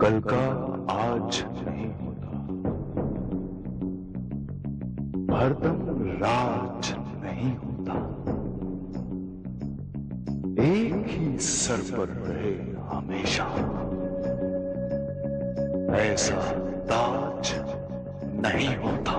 कल का आज नहीं होता, हरदम राज नहीं होता, एक ही सर पर रहे हमेशा, ऐसा ताज नहीं होता।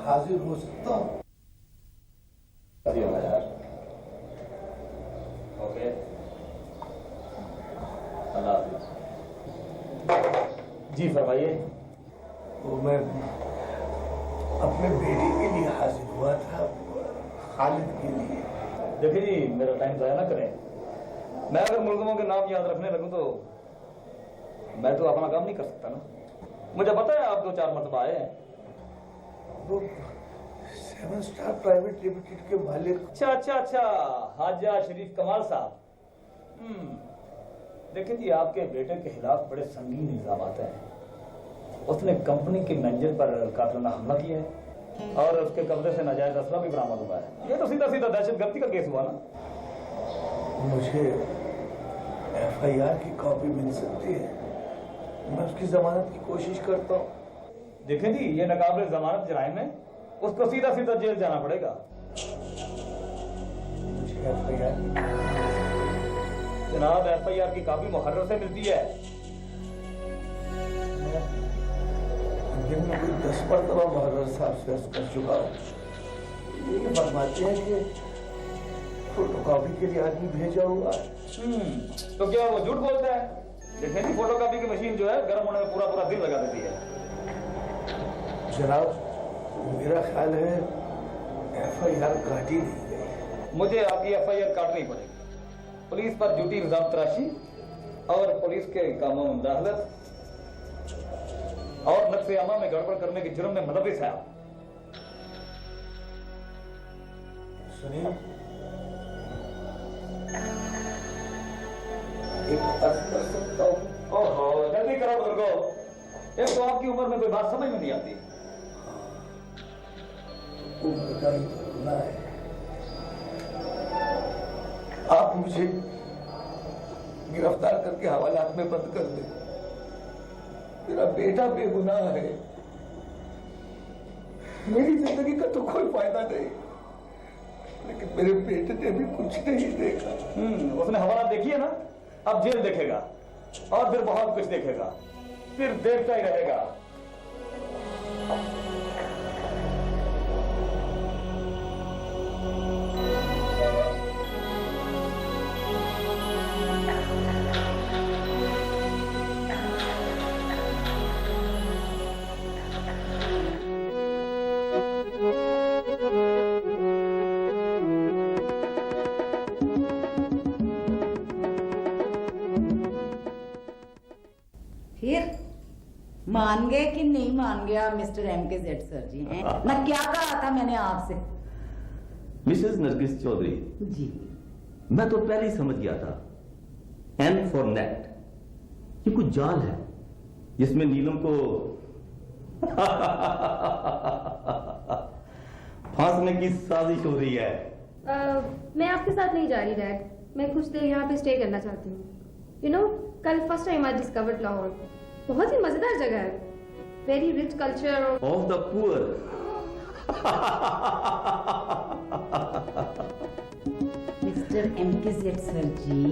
हाजिर हो सकता हूँ। यार ओके, अल्लाह हाफिज। जी फरमाइए। तो मैं अपने बेटे के लिए हाजिर हुआ था, खालिद के लिए। देखिए जी, मेरा टाइम ज़ाया ना करें। मैं अगर मुल्ज़िमों के नाम याद रखने लगूं तो मैं तो अपना काम नहीं कर सकता ना। मुझे पता है आप 2-4 मरतबा आए हैं। वो 7 स्टार प्राइवेट लिमिटेड के मालिक। अच्छा, हाजा शरीफ कमाल साहब। देखिए जी, आपके बेटे के खिलाफ बड़े संगीन इल्जाम आते हैं। उसने कंपनी के मैनेजर पर कातिलाना हमला किया है और उसके कब्जे से नाजायज असला भी बरामद हुआ है। ये तो सीधा दहशतगर्दी का केस हुआ ना। मुझे FIR की कॉपी मिल सकती है? मैं उसकी जमानत की कोशिश करता हूँ। देखें जी, ये नाकाबिल जमानत जराइम है, उसको सीधा जेल जाना पड़ेगा। मुझे FIR जनाब, FIR की कॉपी मुहर्रर से मिलती है। दिन में कोई 10 मरतबा मुहर्रर साहब से अर्ज कर चुका हूँ। ये फरमाते हैं कि फोटो कॉपी के लिए आदमी भेजा हुआ है। तो क्या वो झूठ बोलता है? देखें जी, फोटो कॉपी की मशीन जो है गर्म होने में पूरा दिन लगा देती है। जनाब, मेरा ख्याल है FIR काटी नहीं गई। मुझे आपकी FIR काटनी पड़ेगी। पुलिस पर ड्यूटी इल्जाम तराशी और पुलिस के कामों में मुदाखलत और नक्शे अमा में गड़बड़ करने के जुर्म में मुलव्विस है आप। सुनिए, एक अर्ज कर सकता हूँ? ओहो, जल्दी करो बुजुर्गो। एक तो आपकी उम्र में कोई बात समझ में नहीं आती। उम्र का ही तो गुनाह है। आप मुझे गिरफ्तार करके हवालात में बंद कर दें। मेरा बेटा बेगुनाह है, मेरी जिंदगी का तो कोई फायदा नहीं, लेकिन मेरे बेटे ने भी कुछ नहीं देखा। उसने हवाला देखी है ना, अब जेल देखेगा और फिर बहुत कुछ देखेगा, फिर देखता ही रहेगा। फिर मान गए कि नहीं मान गया मिस्टर MKZ सर जी? हैं ना, क्या कहा था मैंने आपसे? मिसेस नरगिस चौधरी जी, मैं तो पहले ही समझ गया था। N फॉर नेट, ये कुछ जाल है जिसमें नीलम को फांसने की साजिश हो रही है। मैं आपके साथ नहीं जा रही डैड, मैं कुछ देर यहाँ पे स्टे करना चाहती हूँ। यू नो, कल first time I discovered Lahore. बहुत ही मजेदार जगह है, very rich culture of the poor. Mister MKZ sir ji,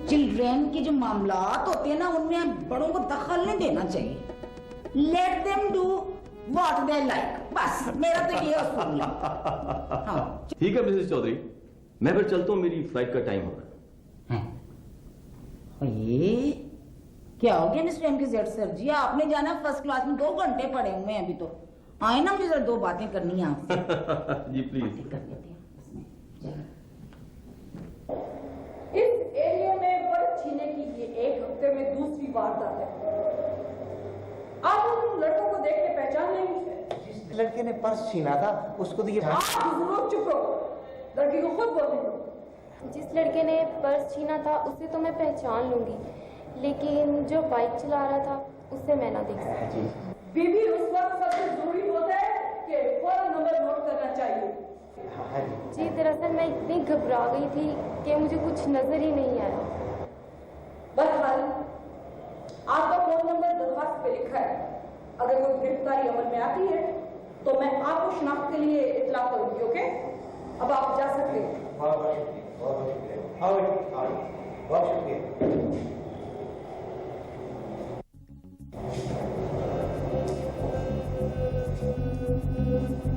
children के जो मामलात होते हैं ना, उनमें बड़ों को दखल नहीं देना चाहिए। Let them do what they like, बस मेरा तो ये असूल है। हाँ। ठीक है मिसेस चौधरी, मैं फिर चलता हूँ, मेरी फ्लाइट का टाइम हो रहा है। ये क्या हो गया मिस्टर एमकेजेड सर जी, आपने जाना फर्स्ट क्लास में, 2 घंटे पड़े हुए हैं अभी तो। आए ना, मुझे जरा 2 बातें करनी है आपसे। जी प्लीज। कर लेते हैं इसमें। इस एरिया में पर्स छीने की ये 1 हफ्ते में दूसरी वारदात है। आप उन लड़कों को देख के पहचान लेंगे। जिस लड़के ने पर्स छीना था उसको तो ये आप जरूर चुप रहो, लड़की को खुद बोलने दो। जिस लड़के ने पर्स छीना था उसे तो मैं पहचान लूंगी, लेकिन जो बाइक चला रहा था उसे मैं ना देख सकती। बीबी उस वक्त सबसे जरूरी होता है कि फौरन नंबर नोट करना चाहिए। जी दरअसल मैं इतनी घबरा गई थी कि मुझे कुछ नजर ही नहीं आया। बहरहाल आपका फोन नंबर दरखास्त पे लिखा है। अगर कोई गिरफ्तारी अमल में आती है तो मैं आपको शनाख्त के लिए इतला करूंगी। ओके, अब आप जा सकते हैं। बहुत शुक्रिया।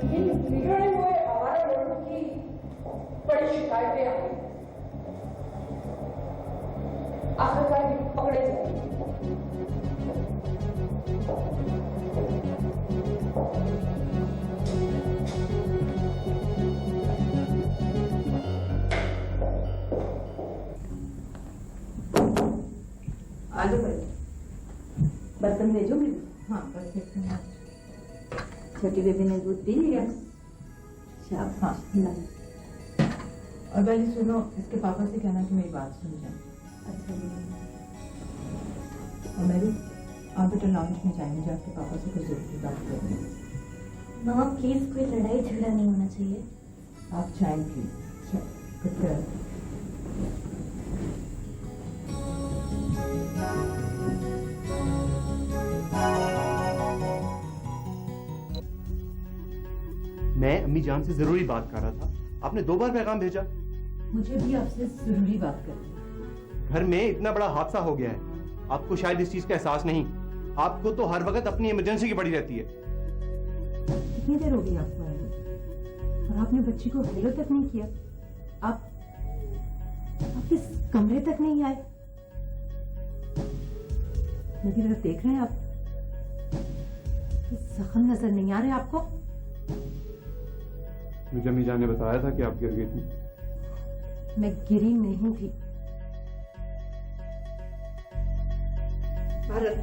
इन बिगड़े हुए आवारा लोगों की बड़ी शिकायतें आ रही, आखिरकार ये पकड़े जाएंगे। आलू बर्तन भेजोगे? हाँ बस भेजते हैं। छोटी बेबी ने दूध पी लिया? शाबाश। हाँ ना। और पहले सुनो, इसके पापा से कहना कि मेरी बात सुन जाए। अच्छा। और मेरी आप बेटा लॉन्च में जाए, मुझे आपके पापा से कुछ जरूरी बात करनी है। मामा प्लीज कोई लड़ाई झगड़ा नहीं होना चाहिए। आप जाएं प्लीज। Good girl. मैं अम्मी जान से जरूरी बात कर रहा था, आपने 2 बार पैगाम भेजा। मुझे भी आपसे जरूरी बात करनी है। घर में इतना बड़ा हादसा हो गया है, आपको शायद इस चीज का एहसास नहीं। आपको तो हर वक्त अपनी इमरजेंसी की पड़ी रहती है। कितनी देर हो गई आपको आए हुए? और आपने बच्ची को हेलो तक नहीं किया। आप इस कमरे तक नहीं आए। मेरी तरफ देख रहे हैं आप? जख्म नजर नहीं आ रहे आपको? मुझे अम्मी जान ने बताया था कि आप गिर गई थी। मैं गिरी नहीं थी। भारत,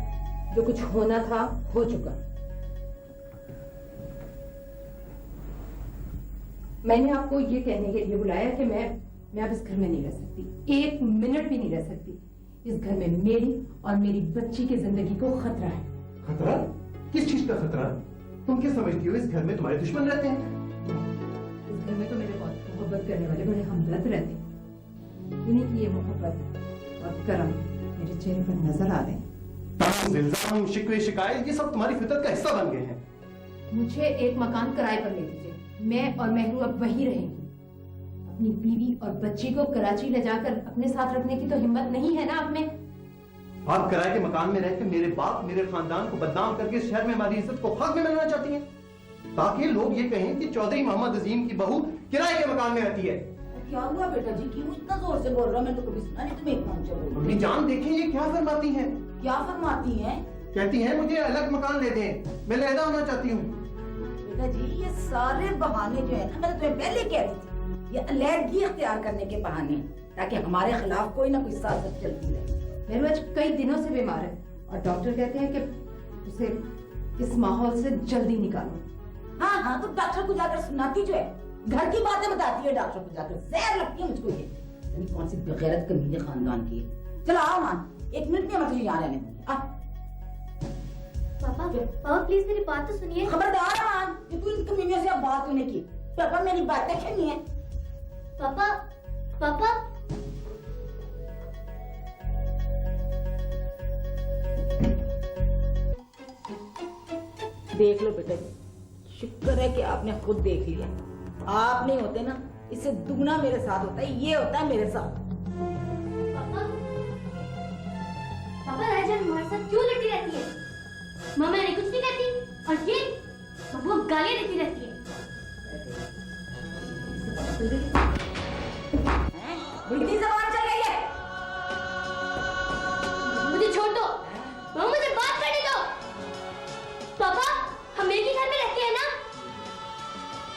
जो कुछ होना था हो चुका। मैंने आपको ये कहने के लिए बुलाया कि मैं अब इस घर में नहीं रह सकती, 1 मिनट भी नहीं रह सकती। इस घर में मेरी और मेरी बच्ची की जिंदगी को खतरा है। खतरा? किस चीज का खतरा? तुम क्या समझती हो इस घर में तुम्हारे दुश्मन रहते हैं? इस घर में तो मेरे बहुत मोहब्बत करने वाले बड़े हमदर्द रहते हैं। उन्हीं की ये मोहब्बत और करम मेरे चेहरे पर नजर आ रहे हैं। इल्जाम, शिकवे, शिकायत, ये सब तुम्हारी फितरत का हिस्सा बन गए हैं। मुझे एक मकान किराए पर ले दीजिए। मैं और महरू अब वहीं रहेंगी। अपनी बीवी और बच्ची को कराची ले जाकर अपने साथ रखने की तो हिम्मत नहीं है ना आप में? आप किराए के मकान में रहकर मेरे बाप, मेरे खानदान को बदनाम करके इस शहर में हमारी इज्जत को खाक में मिलाना चाहती हैं, ताकि लोग ये कहें कि चौधरी मोहम्मद अजीम की बहू किराए के मकान में रहती है। क्या हुआ बेटा जी, क्यों इतना जोर से बोल रहा? मैं तो कभी सुना नहीं तुम्हें इतना ऊंचा बोल। अपनी जान देखें ये क्या फरमाती हैं? क्या फरमाती हैं? कहती हैं मुझे अलग मकान ले दें, मैं लहदा होना चाहती हूँ। बेटा जी, ये सारे बहाने जो है ना, मैं तो तुम्हें पहले कह रही थी, ये अलहदगी इख्तियार करने के बहाने, ताकि हमारे खिलाफ कोई ना कोई साजिश चलती रहे। महरू आज कई दिनों से बीमार है और डॉक्टर कहते हैं कि उसे इस माहौल से जल्दी निकालो। हाँ हाँ, तो डॉक्टर को जाकर सुनाती जो है, घर की बातें बताती है डॉक्टर को जाकर। जहर लगती है मुझको ये। अभी कौन सी बेगैरत कमीने खानदान की है। चलो आओ मान, 1 मिनट में मतलब यहाँ रहने दूंगी। पापा प्लीज मेरी बात तो सुनिए। खबरदार मान, कि तू इन कमीनियों से अब बात होने की। पापा मेरी बात सुनिए। पापा पापा देख लो बेटा, शुक्र है कि आपने खुद देख लिया। आप नहीं होते ना, इससे दुगना मेरे साथ होता है। ये होता है मेरे साथ। पापा राजा हमारे साथ क्यों लड़ती रहती है? मामा ने कुछ नहीं कहती और ये वो गालियां देती रहती है। बिल्कुल जबान चल गई है। मुझे छोड़ दो मामा, मुझे बात करने दो। पापा हम एक ही घर में रहते हैं ना?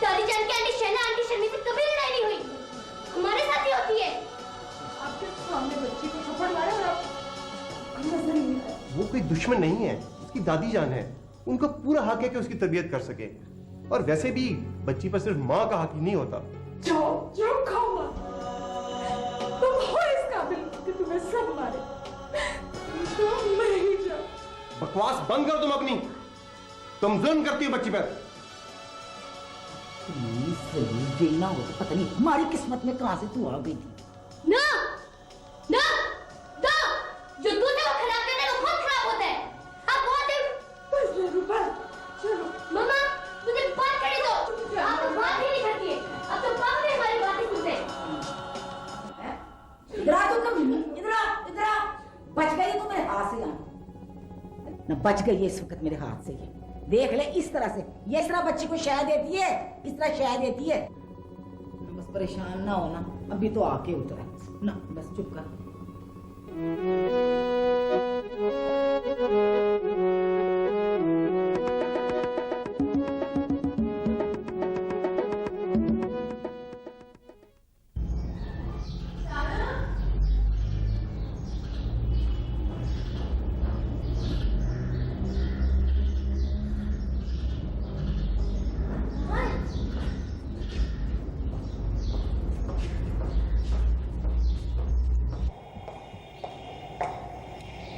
दादी जान के आंटी शहना आंटी शर्मी से कभी लड़ाई नहीं हुई, हमारे साथ ही होती है। आपके सामने बच्ची को थप्पड़ मारा और आप नजर ही नहीं आया। वो कोई दुश्मन नहीं है, उसकी दादी जान है। उनका पूरा हक है कि उसकी तरबियत कर सके। और वैसे भी बच्ची पर सिर्फ माँ का हक ही नहीं होता। जाओ खाओ माँ। तुम हो इस काबिल कि तुम्हें सब मारे। तुम नहीं जाओ। बकवास बंद करो तुम अपनी। तुम जुल्म करती हो बच्ची पर। ये ना हो तो पता नहीं हमारी किस्मत में कहां से तू आ गई थी। ना ना ना, जो दूध है वो खराब करता है, वो खुद खराब होता है। आप बहुत बस रूपा, चलो। मामा मुझे बात करने दो। आप तो बात ही नहीं करती है, अब तो पापा भी हमारी बात नहीं सुनते। इधर आ तुम, इधर आ। बच गई तो मेरे हाथ से ना, बच गई है इस वक्त मेरे हाथ से। ये देख ले, इस तरह से ये इस तरह बच्ची को शह देती है, इस तरह शह देती है। बस परेशान ना होना, अभी तो आके उतरा ना, बस चुप कर।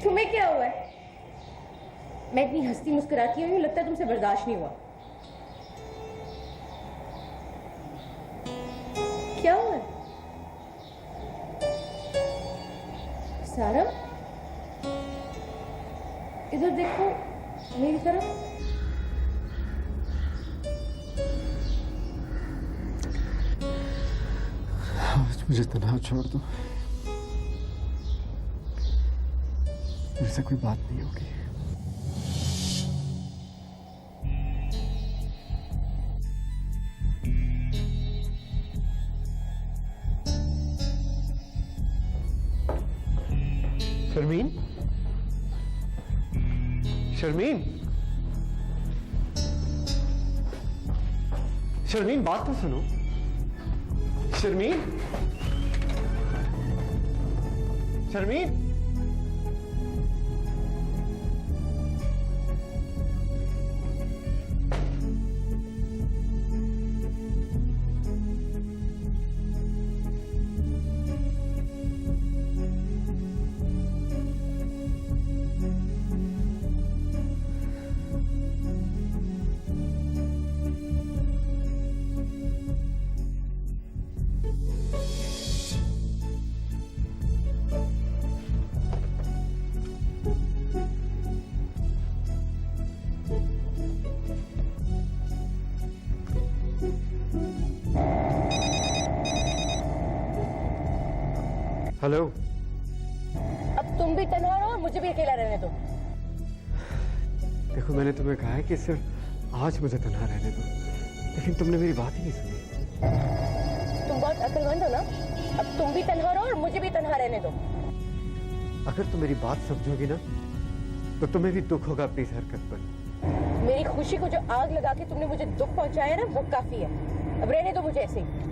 तुम्हें क्या हुआ है? मैं इतनी हंसती मुस्कुराती हुई, लगता है तुमसे बर्दाश्त नहीं हुआ। क्या हुआ है? सारा इधर देखो, मेरी तरफ। आज मुझे तन्हा छोड़ दो, मुझसे कोई बात नहीं होगी। शर्मीन, शर्मीन, शर्मीन बात तो सुनो। शर्मीन, शर्मीन, हेलो। अब तुम भी तन्हा रहो और मुझे भी अकेला रहने दो। देखो मैंने तुम्हें कहा है कि सिर्फ आज मुझे तन्हा रहने दो, लेकिन तुमने मेरी बात ही नहीं सुनी। तुम बहुत अक्लमंद हो ना, अब तुम भी तन्हा रहो और मुझे भी तन्हा रहने दो। अगर तुम मेरी बात समझोगी ना तो तुम्हें भी दुख होगा अपनी इस हरकत पर। मेरी खुशी को जो आग लगा के तुमने मुझे दुख पहुंचाया ना, वो काफी है। अब रहने दो मुझे ऐसे ही।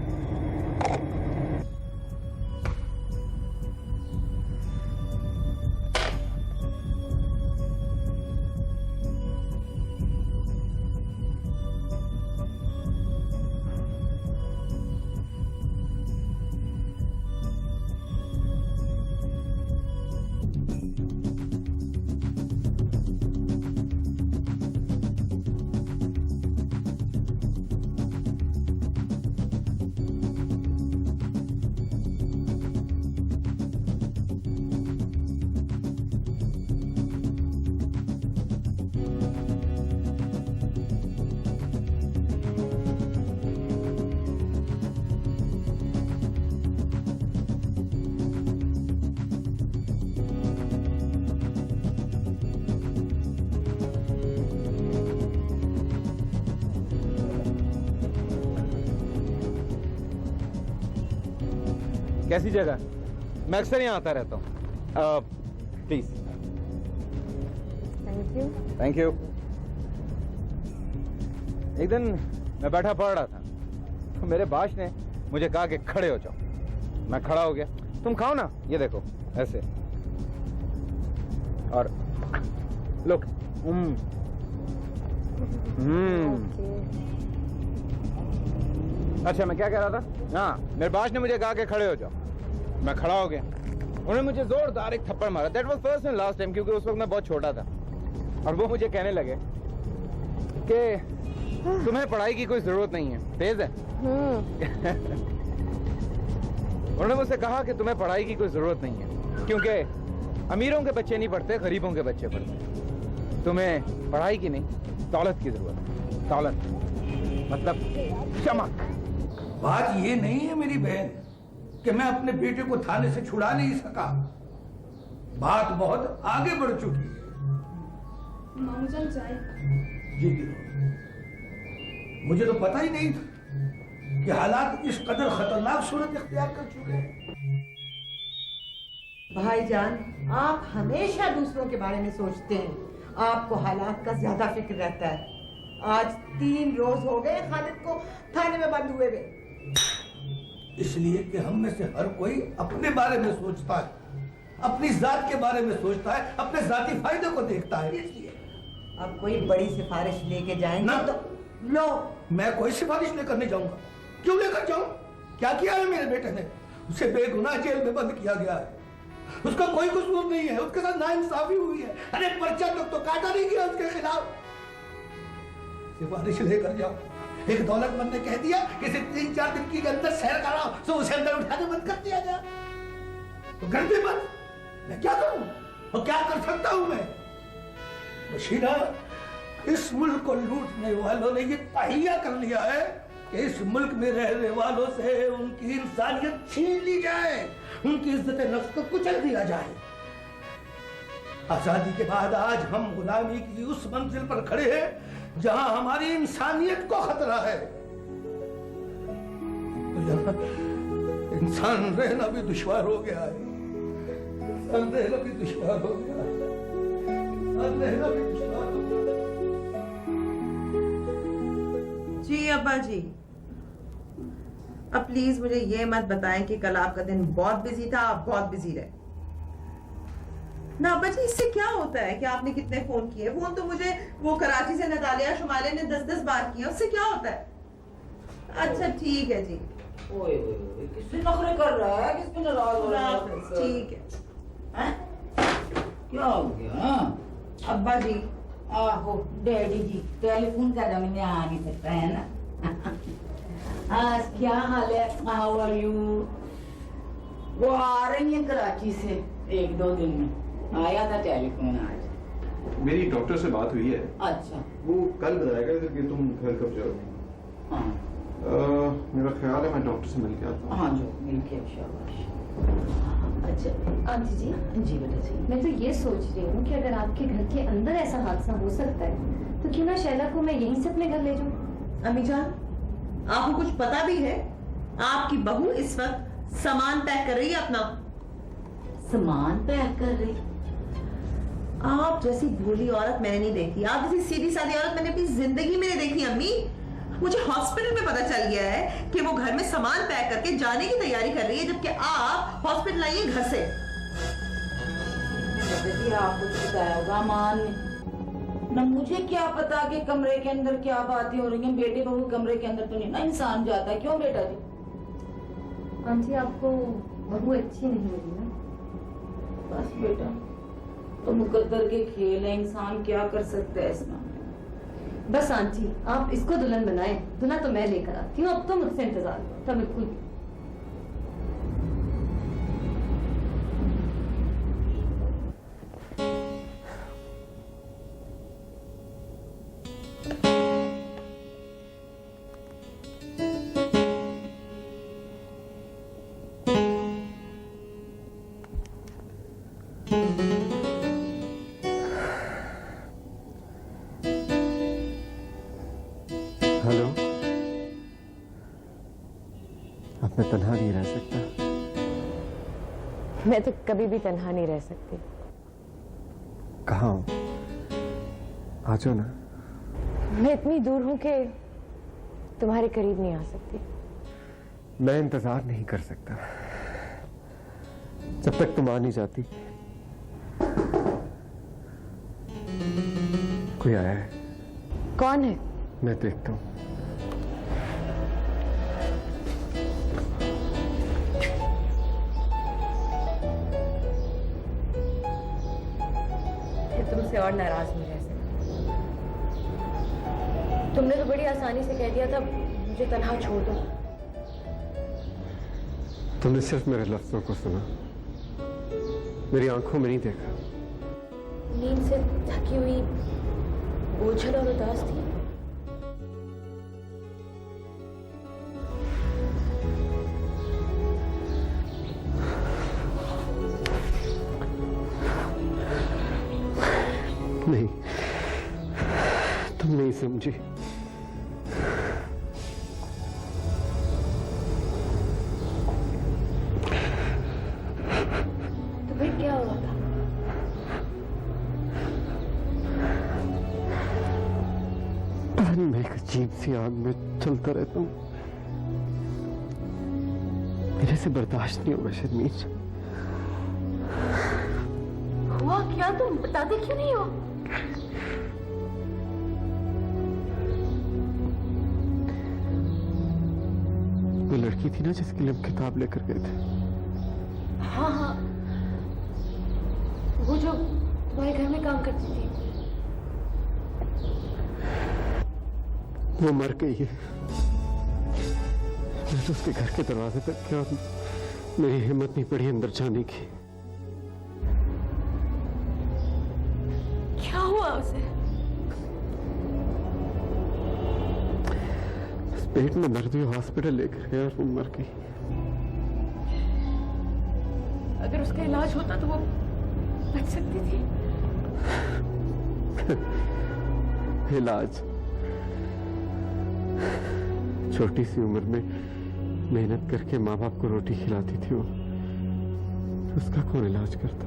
कैसी जगह? मैं अक्सर यहाँ आता रहता हूँ। Please. Thank you. Thank you. एक दिन मैं बैठा पढ़ रहा था तो मेरे बाश ने मुझे कहा कि खड़े हो जाओ। मैं खड़ा हो गया। तुम खाओ ना, ये देखो ऐसे। और लुक। अच्छा, मैं क्या कह रहा था? हाँ, मेरे बाश ने मुझे कहा कि खड़े हो जाओ। मैं खड़ा हो गया। उन्होंने मुझे जोरदार एक थप्पड़ मारा। That was first and last time, क्योंकि उस वक्त मैं बहुत छोटा था। और वो मुझे कहने लगे कि तुम्हें पढ़ाई की कोई जरूरत नहीं है। तेज है। उन्होंने मुझसे कहा कि तुम्हें पढ़ाई की कोई जरूरत नहीं है, क्योंकि अमीरों के बच्चे नहीं पढ़ते, गरीबों के बच्चे पढ़ते। तुम्हें पढ़ाई की नहीं, दौलत की जरूरत है। दौलत मतलब चमक। बात ये नहीं है मेरी बहन कि मैं अपने बेटे को थाने से छुड़ा नहीं सका। बात बहुत आगे बढ़ चुकी है। मामूजान चाय। जी मुझे तो पता ही नहीं था कि हालात इस कदर खतरनाक सूरत इख्तियार कर चुके हैं। भाईजान, आप हमेशा दूसरों के बारे में सोचते हैं, आपको हालात का ज्यादा फिक्र रहता है। आज 3 रोज हो गए खालिद को थाने में बंद हुए हुए। इसलिए कि हम में से हर कोई अपने बारे में सोचता है, अपनी जात के बारे में सोचता है, अपने जाती फायदे को देखता है। इसलिए अब कोई बड़ी सिफारिश लेके जाएंगे ना तो लो। मैं कोई सिफारिश लेकर नहीं जाऊंगा। क्यों लेकर जाऊं? क्या किया है मेरे बेटे ने? उसे बेगुनाह जेल में बंद किया गया है। उसका कोई कसूर नहीं है। उसके साथ नाइंसाफी हुई है। अरे पर्चा तक तो काटा नहीं गया उसके खिलाफ। सिफारिश लेकर जाओ। एक दौलतमंद ने कह दिया कि इसे 3-4 दिन के अंदर शहर कराओ, तो उसे अंदर उठाने बंद कर दिया गया। तो कर दे बंद। मैं क्या करूं और क्या कर सकता हूं मैं? बशीरा, इस मुल्क को लूटने वालों ने ये तहिया कर लिया है कि इस मुल्क में रहने वालों से उनकी इंसानियत छीन ली जाए, उनकी इज्जत नफ्स को कुचल दिया जाए। आजादी के बाद आज हम गुलामी की उस मंजिल पर खड़े हैं जहां हमारी इंसानियत को खतरा है। तो यहाँ इंसान रहना भी दुश्वार हो गया है। इंसान रहना भी दुश्वार हो गया है। इंसान रहना भी दुश्वार हो गया है। जी अब्बा जी, अब प्लीज मुझे ये मत बताएं कि कल आपका दिन बहुत बिजी था, आप बहुत बिजी रहे ना। अब्बा जी, इससे क्या होता है कि आपने कितने फोन किए? फोन तो मुझे वो कराची से नतालिया शुमाले ने 10-10 बार किया। उससे क्या होता है? अच्छा ठीक है जी। ओए ओए, किससे नखरे कर रहा है? किस पे नाराज हो रहा है? ठीक है। क्या हो गया? अब्बा जी, आहो डैडी जी, टेलीफोन का जमाना आ नहीं सकता है ना। आज क्या हाल है? How are you? वो आ रही है कराची से 1-2 दिन में। आया था टेलीफोन आज। मेरी डॉक्टर से बात हुई है। अच्छा। वो कल बताएगा कि तुम घर कब जाओगे। हाँ। मेरा ख्याल है मैं डॉक्टर से मिल के आता हूँ। हाँ, जो मिल के शाबाश। अच्छा आंटी जी। जी बेटा जी। मैं तो ये सोच रही हूँ कि अगर आपके घर के अंदर ऐसा हादसा हो सकता है तो क्यों ना शैला को मैं यहीं से अपने घर ले जाऊँ। अम्मी जान, आपको कुछ पता भी है? आपकी बहू इस वक्त सामान पैक कर रही है अपना। सामान पैक कर रही? आप जैसी भोली औरत मैंने नहीं देखी। आप जैसी सीधी सादी औरत मैंने अपनी जिंदगी में नहीं देखी अम्मी। मुझे हॉस्पिटल में पता चल गया है कि वो घर में सामान पैक करके जाने की तैयारी कर रही है, जबकि आप हॉस्पिटल आई हैं घर से। आपको बताया होगा मान ने। न मुझे क्या पता कि कमरे के अंदर क्या बातें हो रही हैं। बेटे बहू कमरे के अंदर तो नहीं ना इंसान जाता है। क्यों बेटा जी? आंटी आपको बहू अच्छी नहीं लगी ना? बस बेटा, तो मुकद्दर के खेल है, इंसान क्या कर सकता है इसमें। बस आंटी, आप इसको दुल्हन बनाए। दुल्हा तो मैं लेकर आती हूँ। अब तो मुझसे इंतजार था बिल्कुल। हेलो, अब मैं तन्हा नहीं रह सकता। मैं तो कभी भी तन्हा नहीं रह सकती। कहाँ हो? आ जाओ ना। मैं इतनी दूर हूं कि तुम्हारे करीब नहीं आ सकती। मैं इंतजार नहीं कर सकता जब तक तुम आ नहीं जाती। कोई आया है? कौन है? मैं देखता हूं। तुमसे और नाराज नहीं रह सकती। तुमने तो बड़ी आसानी से कह दिया था मुझे तन्हा छोड़ दो। तुमने सिर्फ मेरे लफ्जों को सुना, मेरी आंखों में नहीं देखा। नींद से थकी हुई, बोझल और उदास थी। नहीं, तुम नहीं समझी। तुम्हें क्या हुआ था? मैं एक अजीब सी आग में चलता रहता हूँ। मेरे से बर्दाश्त नहीं होगा शर्मीन। हुआ क्या? तुम बताते क्यों नहीं हो? वो लड़की थी ना जिसके लिए हम किताब लेकर गए थे। हाँ हाँ, वो जो तुम्हारे घर में काम करती थी। वो मर गई है। मैं तो उसके घर के दरवाजे तक गया, मेरी हिम्मत नहीं पड़ी अंदर जाने की। क्या हुआ उसे? बस पेट में दर्द हुई, हॉस्पिटल लेकर गया और वो मर गई। अगर उसका इलाज होता तो वो बच सकती थी। इलाज? छोटी सी उम्र में मेहनत करके माँ बाप को रोटी खिलाती थी वो, उसका कौन इलाज करता?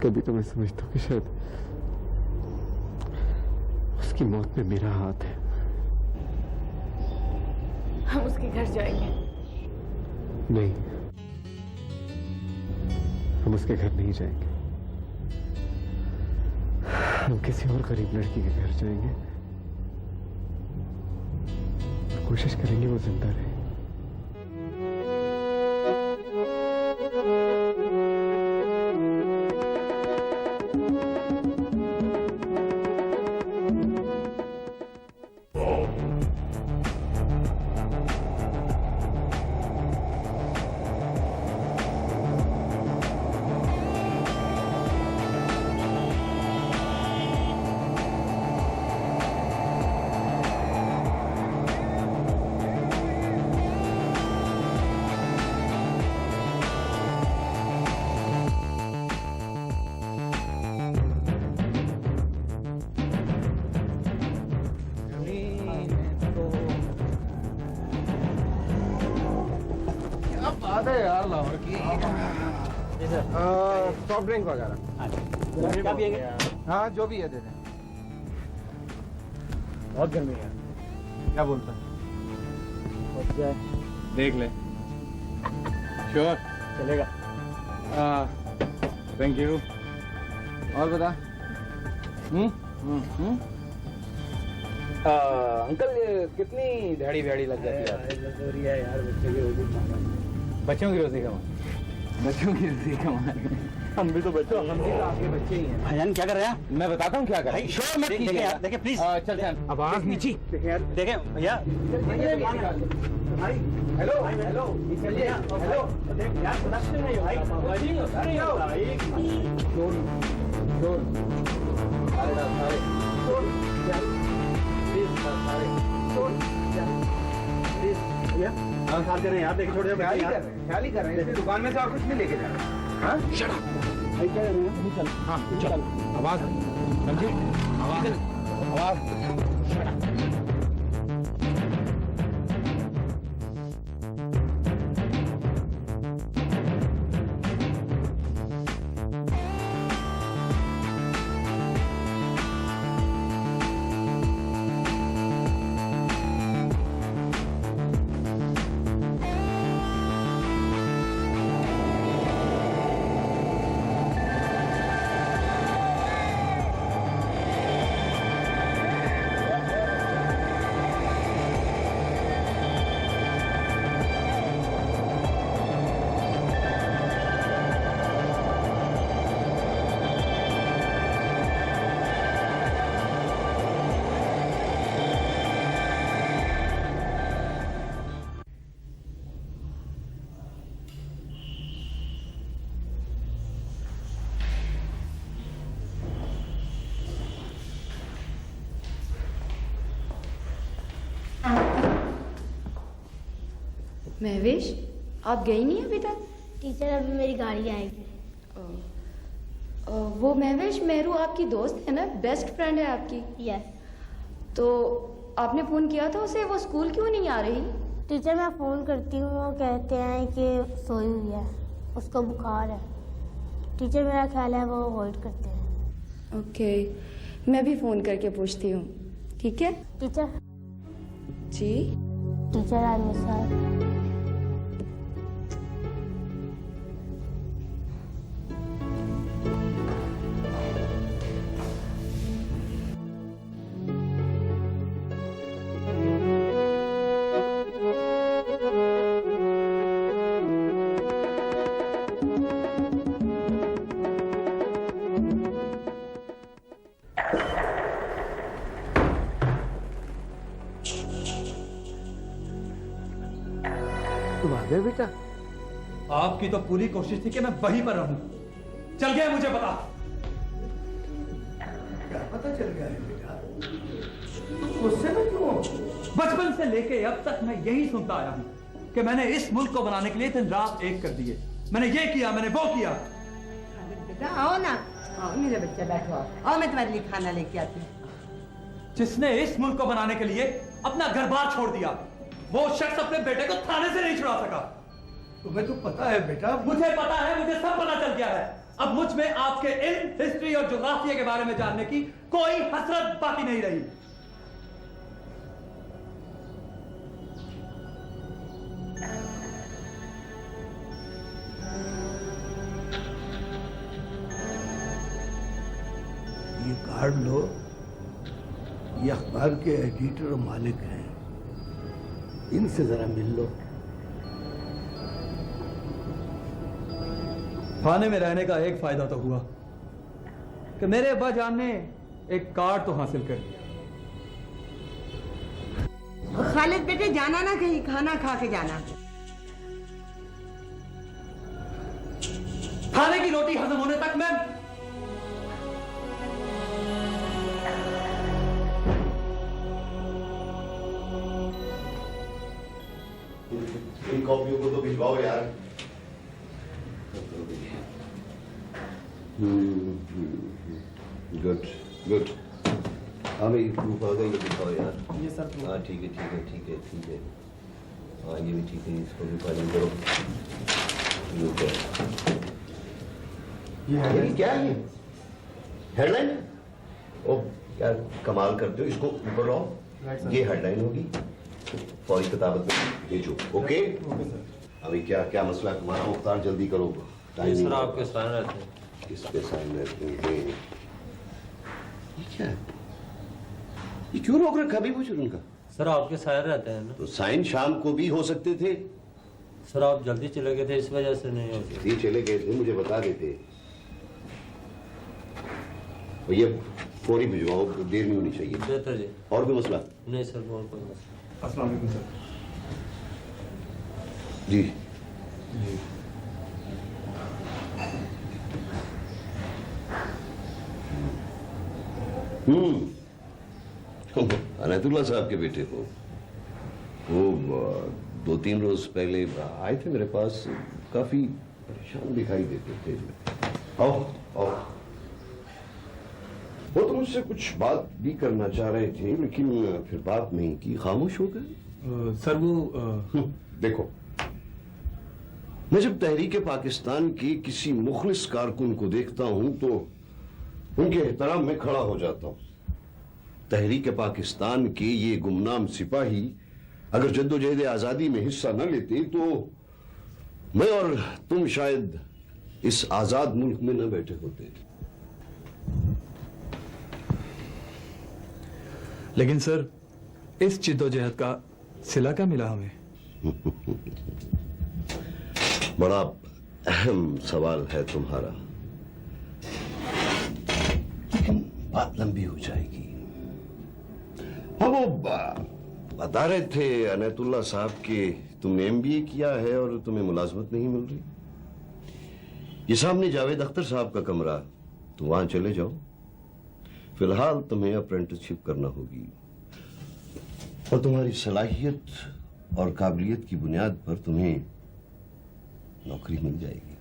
कभी तो मैं समझता हूँ कि शायद उसकी मौत में मेरा हाथ है। हम उसके घर जाएंगे। नहीं, हम उसके घर नहीं जाएंगे। हम किसी और गरीब लड़की के घर जाएंगे, कोशिश करेंगे वो जिंदा रहे। सॉफ्ट ड्रिंक वगैरह क्या पिएंगे? हाँ जो भी है दे दें। बहुत गर्मी है। क्या बोलता है? देख ले। श्योर चलेगा। Thank you. और बता। अंकल कितनी दिहाड़ी व्याड़ी लग जाती है यार? बच्चों की रोजी कमा। बच्चों की रोजी कमा। हम भी तो बच्चे, हम भी तो आपके बच्चे ही हैं। भाईजान क्या कर रहे हैं? मैं बताता हूँ क्या कर रहे हैं। शोर मत कीजिए यार। देखिए प्लीज। चल चल आवाज नीची। देखें भैया। हेलो हेलो हेलो यार सुनाते नहीं भाई। शोर शोर सारे शोर प्लीज सारे शोर प्लीज भैया। हाँ ख्याल कर रहे हैं यार। देखिए छोटे ख्याल ही कर रहे हैं। इसकी दुकान में से और कुछ नहीं लेके जा रहे हैं। हाँ शट अप। भाई क्या कर रहे हैं? चल हाँ चल आवाज समझे? आवाज महवेश, आप गई नहीं अभी तक? टीचर अभी मेरी गाड़ी आएगी। वो महवेश, मेहरू आपकी दोस्त है ना, बेस्ट फ्रेंड है आपकी? यस। तो आपने फोन किया था उसे, वो स्कूल क्यों नहीं आ रही? टीचर मैं फोन करती हूँ, वो कहते हैं कि सोई हुई है, उसको बुखार है। टीचर मेरा ख्याल है वो अवॉइड करते हैं। ओके, मैं भी फोन करके पूछती हूँ, ठीक है? टीचर। जी? Teacher I miss her. तुम आ गए बेटा? आपकी तो पूरी कोशिश थी कि मैं वहीं पर रहूं। चल गया मुझे पता। क्या पता चल गया है बेटा? गुस्से में क्यों? बचपन से लेके अब तक मैं यही सुनता आया हूं कि मैंने इस मुल्क को बनाने के लिए दिन रात एक कर दिए। मैंने ये किया, मैंने वो किया। बेटा आओ ना, आओ मेरे बच्चे, बैठो आओ, मैं तुम्हारे लिए खाना लेके आती हूँ। जिसने इस मुल्क को बनाने के लिए अपना घर बार छोड़ दिया, वो शख्स अपने बेटे को थाने से नहीं छुड़ा सका। तुम्हें तो पता है बेटा? मुझे पता है, मुझे सब पता चल गया है। अब मुझ में आपके इल्म, हिस्ट्री और ज्योग्राफिया के बारे में जानने की कोई हसरत बाकी नहीं रही। ये कार्ड लो, ये अखबार के एडिटर और मालिक हैं, इनसे जरा मिल लो। थाने में रहने का एक फायदा तो हुआ कि मेरे अब्बा जान ने एक कार्ड तो हासिल कर लिया। खालिद बेटे जाना ना कहीं, खाना खा के जाना। थाने की रोटी हजम होने तक मैं इन कॉपियों को तो भिजवाओ यार। Good good. हाँ भाई प्रूफ आ गई, ये दिखाओ यार। ये सर हाँ ठीक है ठीक है ठीक है ठीक है। हाँ ये भी ठीक है, इसको भी फाइनल करो। ये क्या है? ये हेडलाइन? ओ यार कमाल करते हो, इसको ऊपर लाओ। ये हेडलाइन होगी, फौरी किताबत में भेजो। ओके अभी क्या क्या मसला है तुम्हारा? मुख्तार जल्दी करो, टाइम सर आपके साइन रहते हैं। किस पे साइन रहते हैं? ये क्या है? ये क्यों रोक रखा अभी मुझे उनका? सर आपके साइन रहते हैं ना। तो साइन शाम को भी हो सकते थे। सर आप जल्दी चले गए थे, इस वजह से नहीं हो जल्दी चले गए थे, मुझे बता देते। भैया फौरी भिजवाओ, देर नहीं होनी चाहिए। बेहतर जी। और कोई मसला? नहीं सर और कोई मसला। अस्सलाम वालेकुम सर। जी अनैतुल्लाह साहब के बेटे को वो 2-3 रोज पहले आए थे मेरे पास, काफी परेशान दिखाई देते थे। आओ आओ। वो तो मुझसे कुछ बात भी करना चाह रहे थे, लेकिन फिर बात नहीं की, खामोश हो गए। सर वो देखो, मैं जब तहरीक पाकिस्तान के किसी मुखलिस कारकुन को देखता हूं तो उनके एहतराम में खड़ा हो जाता हूं। तहरीक पाकिस्तान के ये गुमनाम सिपाही अगर जद्दोजहद आजादी में हिस्सा न लेते तो मैं और तुम शायद इस आजाद मुल्क में न बैठे होते। लेकिन सर इस जिद्दोजहद का सिला क्या मिला हमें? बड़ा अहम सवाल है तुम्हारा, लेकिन बात लंबी हो जाएगी। हाँ वो बता रहे थे अनैतुल्लाह साहब के तुमने MBA किया है और तुम्हें मुलाजमत नहीं मिल रही। ये सामने जावेद अख्तर साहब का कमरा, तो वहां चले जाओ। फिलहाल तुम्हें अप्रेंटिसशिप करना होगी और तुम्हारी सलाहियत और काबिलियत की बुनियाद पर तुम्हें नौकरी मिल जाएगी।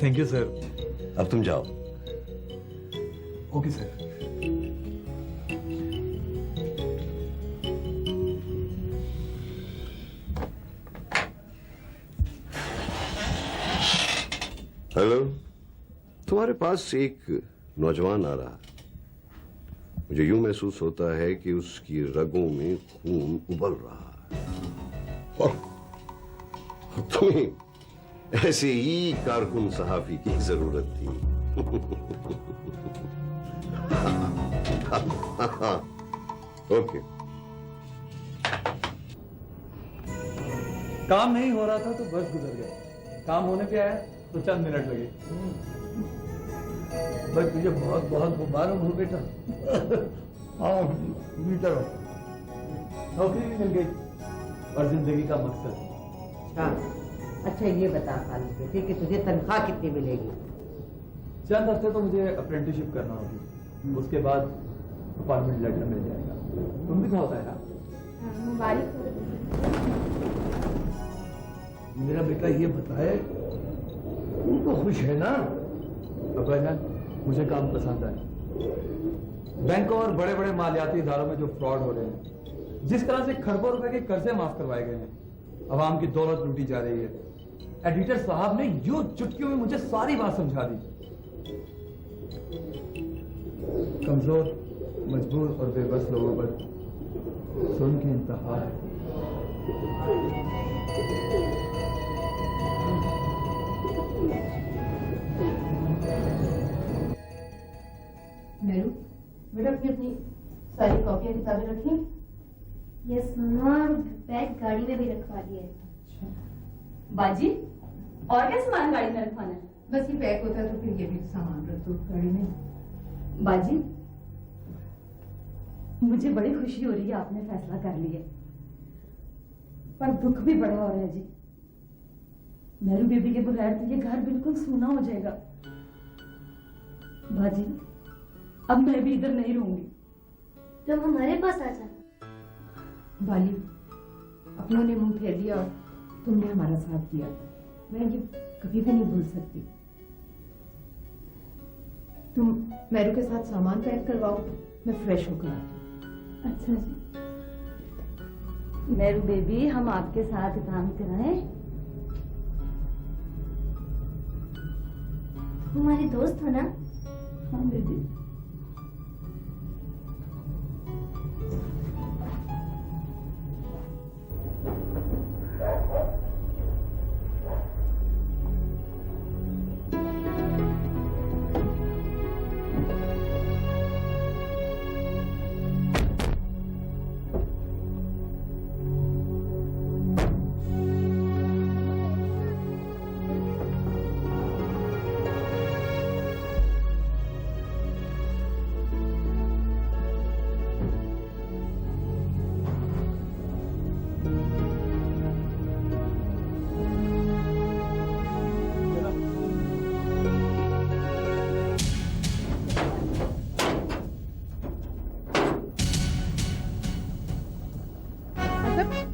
Thank you sir. अब तुम जाओ। Okay sir. हेलो, तुम्हारे पास एक नौजवान आ रहा है। मुझे यूं महसूस होता है कि उसकी रगों में खून उबल रहा है। और तुम्हें ऐसे ही कारकुन सहाफी की जरूरत थी। ओके। काम नहीं हो रहा था तो बस गुजर गया, काम होने पे आया तो चंद मिनट लगे। भाई तुझे बहुत बहुत मुबारक हो बेटा। हाँ भीतर हो। नौकरी भी मिल गई और जिंदगी का मकसद। अच्छा ये बता खाली बेटे कि तुझे तनख्वाह कितनी मिलेगी? चंद हफ्ते तो मुझे अप्रेंटिसशिप करना होगी, उसके बाद अपॉइंटमेंट लेटर मिल जाएगा। तुम भी तो होता है ना? मुबारक। मेरा बेटा ये बताए, तुम तो खुश है ना? अब्बाजान, मुझे काम पसंद है। बैंकों और बड़े बड़े मालियाती इदारों में जो फ्रॉड हो रहे हैं, जिस तरह से खरबों रुपए के कर्जे माफ करवाए गए हैं, अवाम की दौलत लूटी जा रही है, एडिटर साहब ने यूं चुटकियों में मुझे सारी बात समझा दी। कमजोर, मजबूर और बेबस लोगों पर जुल्म की इंतहा है। मेरू, बेटा अपनी सारी कॉपियां किताबें रखी? यस मामा, बैग गाड़ी में भी रखवा दिया है। बाजी, और क्या सामान गाड़ी में रखवाना है? बस ये पैक होता है तो फिर ये भी सामान रख दो गाड़ी में। बाजी, मुझे बड़ी खुशी हो रही है, आपने फैसला कर लिया, पर दुख भी बड़ा हो रहा है जी। मेरू बेबी के बगैर तो ये घर बिल्कुल सूना हो जाएगा। बाजी, अब मैं भी इधर नहीं रहूंगी। तुम हमारे पास आ जा। बाली, अपनों ने मुंह फेर लिया और तुमने हमारा साथ दिया, मैं ये कभी भी नहीं भूल सकती। तुम मेरू के साथ सामान पैक करवाओ, मैं फ्रेश होकर आती हूँ। अच्छा जी। मेरू बेबी, हम आपके साथ काम कराएं? हमारे दोस्त हो ना? हाँ बेबी।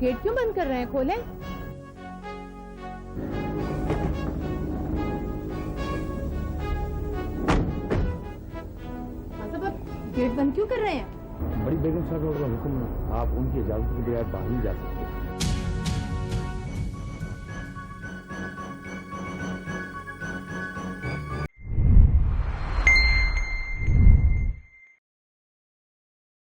गेट क्यों बंद कर रहे हैं? खोलें। साहब आप गेट बंद क्यों कर रहे हैं? बड़ी बेगम साहब का हुक्म है, आप उनकी इजाजत के बगैर बाहर नहीं जा सकते।